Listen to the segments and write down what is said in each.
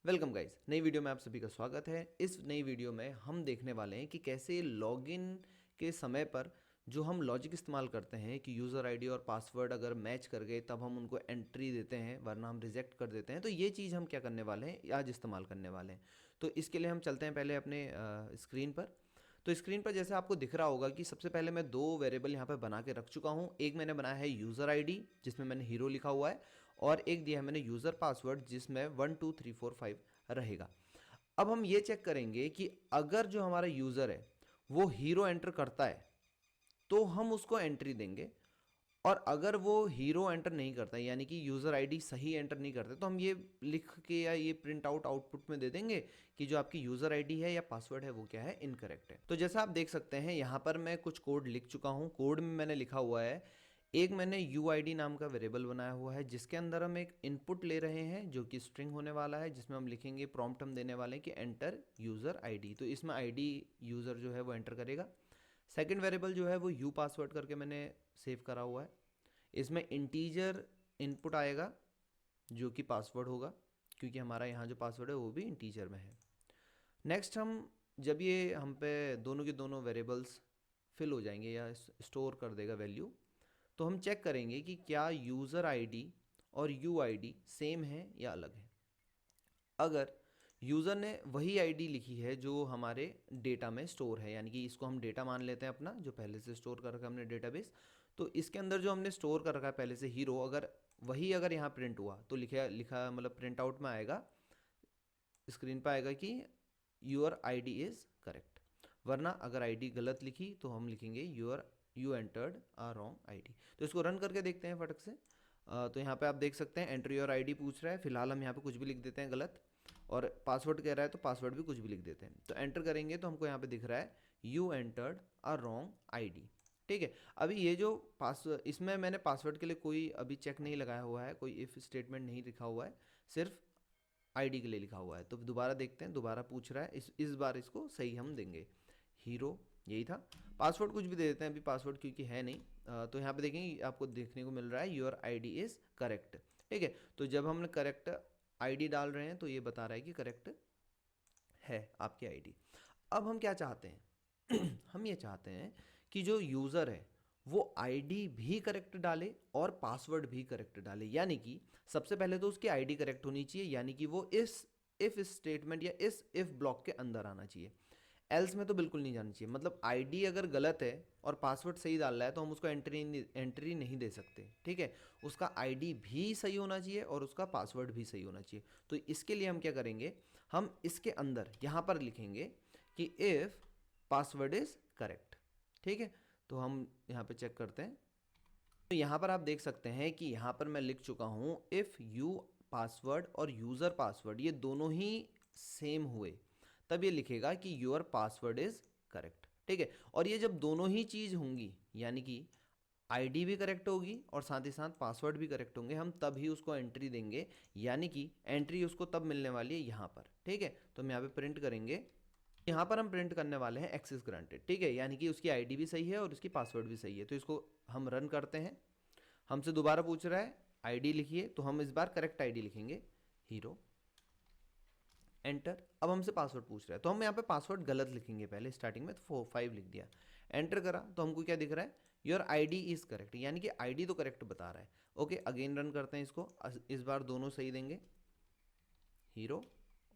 Welcome guys, नई video में आप सभी का स्वागत है। इस नई वीडियो में हम देखने वाले हैं कि कैसे लॉगिन के समय पर जो हम लॉजिक इस्तेमाल करते हैं कि यूज़र आईडी और पासवर्ड अगर मैच कर गए तब हम उनको एंट्री देते हैं, वरना हम रिजेक्ट कर देते हैं। तो ये चीज़ हम क्या करने वाले हैं, आज इस्तेमाल करने वाले हैं। तो इसके लिए हम चलते हैं पहले अपने स्क्रीन पर। तो स्क्रीन पर जैसे आपको दिख रहा होगा कि सबसे पहले मैं दो वेरिएबल यहाँ पर बना के रख चुका हूँ। एक मैंने बनाया है यूज़र आईडी जिसमें मैंने हीरो लिखा हुआ है, और एक दिया है मैंने यूज़र पासवर्ड जिसमें 12345 रहेगा। अब हम ये चेक करेंगे कि अगर जो हमारा यूज़र है वो हीरो एंटर करता है तो हम उसको एंट्री देंगे, और अगर वो हीरो एंटर नहीं करता है यानी कि यूज़र आईडी सही एंटर नहीं करते तो हम ये लिख के या ये प्रिंट आउट आउटपुट में दे देंगे कि जो आपकी यूज़र आईडी है या पासवर्ड है वो क्या है, इनकरेक्ट है। तो जैसा आप देख सकते हैं यहाँ पर मैं कुछ कोड लिख चुका हूँ। कोड में मैंने लिखा हुआ है, एक मैंने UID नाम का वेरिएबल बनाया हुआ है जिसके अंदर हम एक इनपुट ले रहे हैं जो कि स्ट्रिंग होने वाला है, जिसमें हम लिखेंगे, प्रॉम्प्ट हम देने वाले हैं कि एंटर यूज़र आईडी। तो इसमें आईडी यूज़र जो है वो एंटर करेगा। सेकंड वेरिएबल जो है वो यू पासवर्ड करके मैंने सेव करा हुआ है। इसमें इंटीजर इनपुट आएगा जो कि पासवर्ड होगा, क्योंकि हमारा यहाँ जो पासवर्ड है वो भी इंटीजर में है। नेक्स्ट हम जब ये हम पे दोनों के दोनों वेरिएबल्स फिल हो जाएंगे या स्टोर कर देगा वैल्यू, तो हम चेक करेंगे कि क्या यूज़र आईडी और UID सेम है या अलग है। अगर यूज़र ने वही आईडी लिखी है जो हमारे डेटा में स्टोर है, यानी कि इसको हम डेटा मान लेते हैं अपना जो पहले से स्टोर कर रखा है हमने डेटाबेस, तो इसके अंदर जो हमने स्टोर कर रखा है पहले से हीरो, अगर यहाँ प्रिंट हुआ तो लिखा लिखा मतलब प्रिंट आउट में आएगा, स्क्रीन पर आएगा कि यूर आईडी इज़ करेक्ट। वरना अगर आईडी गलत लिखी तो हम लिखेंगे you entered a wrong ID. तो इसको रन करके देखते हैं फटक से। तो यहाँ पे आप देख सकते हैं एंट्री योर आईडी पूछ रहा है। फिलहाल हम यहाँ पे कुछ भी लिख देते हैं गलत, और पासवर्ड कह रहा है तो पासवर्ड भी कुछ भी लिख देते हैं। तो एंटर करेंगे तो हमको यहाँ पे दिख रहा है you entered a wrong ID. ठीक है, अभी ये जो इसमें मैंने पासवर्ड के लिए कोई अभी चेक नहीं लगाया हुआ है, कोई इफ़ स्टेटमेंट नहीं लिखा हुआ है, सिर्फ आईडी के लिए लिखा हुआ है। तो दोबारा देखते हैं, दोबारा पूछ रहा है, इस बार इसको सही हम देंगे, हीरो यही था। पासवर्ड कुछ भी दे देते हैं, अभी पासवर्ड क्योंकि है नहीं। तो यहाँ पे देखेंगे आपको देखने को मिल रहा है योर आईडी इज़ करेक्ट। ठीक है, तो जब हमने करेक्ट आईडी डाल रहे हैं तो ये बता रहा है कि करेक्ट है आपकी आईडी। अब हम क्या चाहते हैं हम ये चाहते हैं कि जो यूज़र है वो आईडी भी करेक्ट डाले और पासवर्ड भी करेक्ट डाले, यानी कि सबसे पहले तो उसकी आईडी करेक्ट होनी चाहिए, यानी कि वो इस इफ स्टेटमेंट या इस इफ ब्लॉक के अंदर आना चाहिए। एल्स में तो बिल्कुल नहीं जाना चाहिए। मतलब आईडी अगर गलत है और पासवर्ड सही डाल रहा है तो हम उसको एंट्री नहीं दे सकते। ठीक है, उसका आईडी भी सही होना चाहिए और उसका पासवर्ड भी सही होना चाहिए। तो इसके लिए हम क्या करेंगे, हम इसके अंदर यहाँ पर लिखेंगे कि इफ़ पासवर्ड इज़ करेक्ट। ठीक है, तो हम यहाँ पे चेक करते हैं। तो यहाँ पर आप देख सकते हैं कि यहाँ पर मैं लिख चुका हूँ इफ़ यू पासवर्ड और यूज़र पासवर्ड ये दोनों ही सेम हुए तब ये लिखेगा कि योर पासवर्ड इज़ करेक्ट। ठीक है, और ये जब दोनों ही चीज़ होंगी, यानी कि आईडी भी करेक्ट होगी और साथ ही साथ पासवर्ड भी करेक्ट होंगे, हम तब ही उसको एंट्री देंगे, यानी कि एंट्री उसको तब मिलने वाली है यहाँ पर। ठीक है, तो हम यहाँ पे प्रिंट करेंगे, यहाँ पर हम प्रिंट करने वाले हैं एक्सेस ग्रांटेड। ठीक है, यानी कि उसकी आईडी भी सही है और उसकी पासवर्ड भी सही है। तो इसको हम रन करते हैं। हमसे दोबारा पूछ रहा है आईडी लिखिए, तो हम इस बार करेक्ट आईडी लिखेंगे, हीरो, एंटर। अब हमसे पासवर्ड पूछ रहा है तो हम यहाँ पे पासवर्ड गलत लिखेंगे, पहले स्टार्टिंग में तो 5 लिख दिया, एंटर करा तो हमको क्या दिख रहा है, योर आईडी इज़ करेक्ट, यानी कि आईडी तो करेक्ट बता रहा है। ओके, अगेन रन करते हैं इसको, इस बार दोनों सही देंगे, हीरो,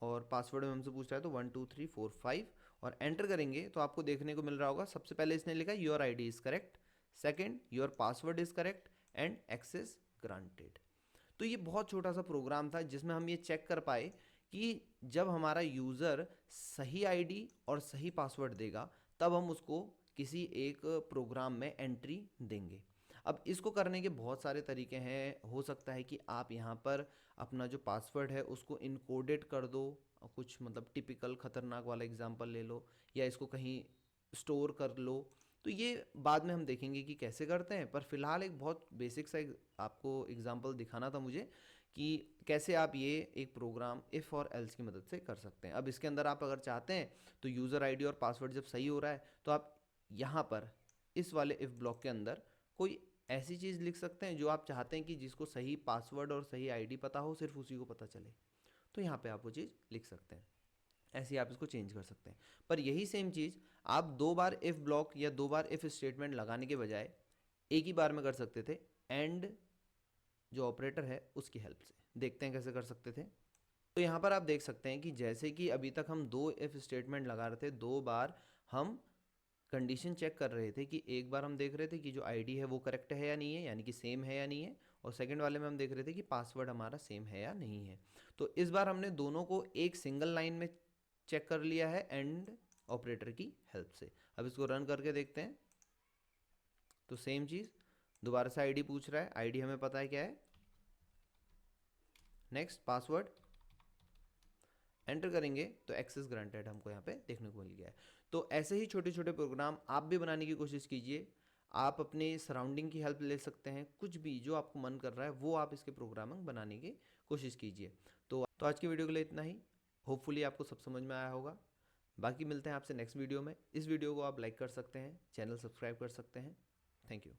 और पासवर्ड में हमसे पूछ रहा है तो 12345, और एंटर करेंगे तो आपको देखने को मिल रहा होगा सबसे पहले इसने लिखा your ID is correct, second your password is correct and access granted. तो ये बहुत छोटा सा प्रोग्राम था जिसमें हम ये चेक कर पाए कि जब हमारा यूज़र सही आईडी और सही पासवर्ड देगा तब हम उसको किसी एक प्रोग्राम में एंट्री देंगे। अब इसको करने के बहुत सारे तरीके हैं। हो सकता है कि आप यहाँ पर अपना जो पासवर्ड है उसको इनकोडेड कर दो, कुछ मतलब टिपिकल ख़तरनाक वाला एग्जांपल ले लो, या इसको कहीं स्टोर कर लो। तो ये बाद में हम देखेंगे कि कैसे करते हैं, पर फिलहाल एक बहुत बेसिक सा आपको एग्जांपल दिखाना था मुझे कि कैसे आप ये एक प्रोग्राम इफ़ और एल्स की मदद से कर सकते हैं। अब इसके अंदर आप अगर चाहते हैं तो यूज़र आईडी और पासवर्ड जब सही हो रहा है तो आप यहाँ पर इस वाले इफ़ ब्लॉक के अंदर कोई ऐसी चीज़ लिख सकते हैं जो आप चाहते हैं कि जिसको सही पासवर्ड और सही आईडी पता हो, सिर्फ उसी को पता चले। तो यहाँ पे आप वो चीज़ लिख सकते हैं। ऐसे ही आप इसको चेंज कर सकते हैं। पर यही सेम चीज़ आप 2 बार इफ़ ब्लॉक या 2 बार इफ़ स्टेटमेंट लगाने के बजाय एक ही बार में कर सकते थे, एंड जो ऑपरेटर है उसकी हेल्प से। देखते हैं कैसे कर सकते थे। तो यहाँ पर आप देख सकते हैं कि जैसे कि अभी तक हम 2 इफ़ स्टेटमेंट लगा रहे थे, 2 बार हम कंडीशन चेक कर रहे थे कि एक बार हम देख रहे थे कि जो आईडी है वो करेक्ट है या नहीं है, यानी कि सेम है या नहीं है, और सेकंड वाले में हम देख रहे थे कि पासवर्ड हमारा सेम है या नहीं है। तो इस बार हमने दोनों को एक सिंगल लाइन में चेक कर लिया है एंड ऑपरेटर की हेल्प से। अब इसको रन करके देखते हैं। तो सेम चीज़, दोबारा से आईडी पूछ रहा है, आईडी हमें पता है क्या है, नेक्स्ट पासवर्ड एंटर करेंगे तो एक्सेस ग्रांटेड हमको यहाँ पे देखने को मिल गया है। तो ऐसे ही छोटे छोटे प्रोग्राम आप भी बनाने की कोशिश कीजिए। आप अपने सराउंडिंग की हेल्प ले सकते हैं, कुछ भी जो आपको मन कर रहा है वो आप इसके प्रोग्रामिंग बनाने की कोशिश कीजिए। तो आज की वीडियो के लिए इतना ही। होपफुली आपको सब समझ में आया होगा। बाकी मिलते हैं आपसे नेक्स्ट वीडियो में। इस वीडियो को आप लाइक कर सकते हैं, चैनल सब्सक्राइब कर सकते हैं। Thank you.